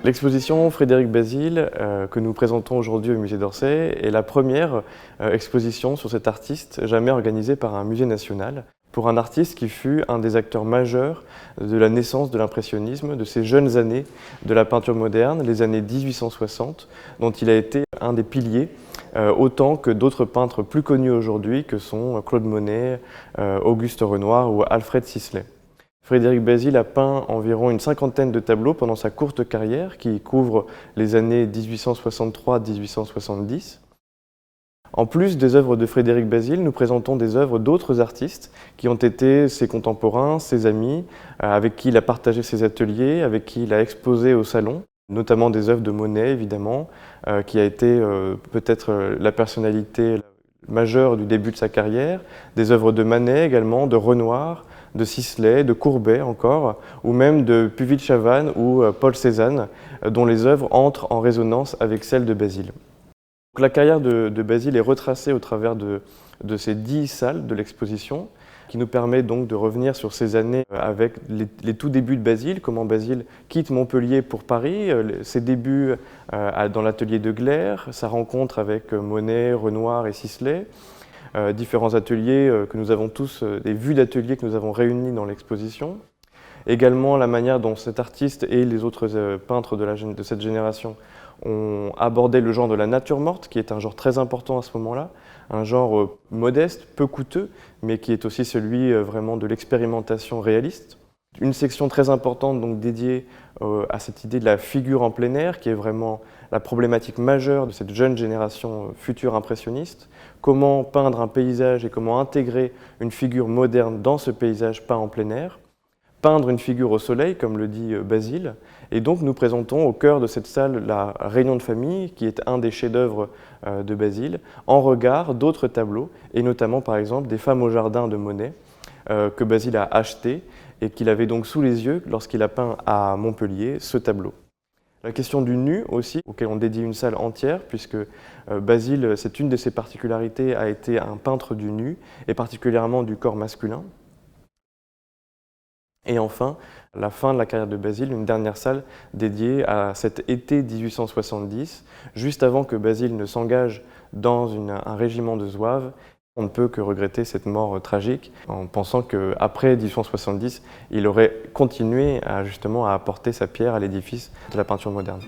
L'exposition Frédéric Bazille que nous présentons aujourd'hui au musée d'Orsay est la première exposition sur cet artiste jamais organisée par un musée national, pour un artiste qui fut un des acteurs majeurs de la naissance de l'impressionnisme, de ces jeunes années de la peinture moderne, les années 1860, dont il a été un des piliers, autant que d'autres peintres plus connus aujourd'hui que sont Claude Monet, Auguste Renoir ou Alfred Sisley. Frédéric Bazille a peint environ une cinquantaine de tableaux pendant sa courte carrière qui couvre les années 1863-1870. En plus des œuvres de Frédéric Bazille, nous présentons des œuvres d'autres artistes qui ont été ses contemporains, ses amis, avec qui il a partagé ses ateliers, avec qui il a exposé au salon, notamment des œuvres de Monet évidemment, qui a été peut-être la personnalité majeure du début de sa carrière, des œuvres de Manet également, de Renoir, de Sisley, de Courbet encore, ou même de Puvis-Chavannes ou Paul Cézanne, dont les œuvres entrent en résonance avec celles de Bazille. La carrière de Bazille est retracée au travers de ces 10 salles de l'exposition, qui nous permet donc de revenir sur ces années avec les tout débuts de Bazille, comment Bazille quitte Montpellier pour Paris, ses débuts dans l'atelier de Gleyre, sa rencontre avec Monet, Renoir et Sisley, différents ateliers que nous avons tous, des vues d'ateliers que nous avons réunis dans l'exposition. Également la manière dont cet artiste et les autres peintres de cette génération ont abordé le genre de la nature morte, qui est un genre très important à ce moment-là, un genre modeste, peu coûteux, mais qui est aussi celui vraiment de l'expérimentation réaliste. Une section très importante donc dédiée à cette idée de la figure en plein air, qui est vraiment la problématique majeure de cette jeune génération future impressionniste. Comment peindre un paysage et comment intégrer une figure moderne dans ce paysage peint en plein air. Peindre une figure au soleil, comme le dit Bazille. Et donc nous présentons au cœur de cette salle la Réunion de famille, qui est un des chefs-d'œuvre de Bazille, en regard d'autres tableaux, et notamment par exemple des Femmes au jardin de Monet, que Bazille a acheté et qu'il avait donc sous les yeux lorsqu'il a peint à Montpellier ce tableau. La question du nu aussi, auquel on dédie une salle entière, puisque Bazille, c'est une de ses particularités, a été un peintre du nu, et particulièrement du corps masculin. Et enfin, la fin de la carrière de Bazille, une dernière salle dédiée à cet été 1870, juste avant que Bazille ne s'engage dans un régiment de zouaves. On ne peut que regretter cette mort tragique en pensant qu'après 1870, il aurait continué justement à apporter sa pierre à l'édifice de la peinture moderne.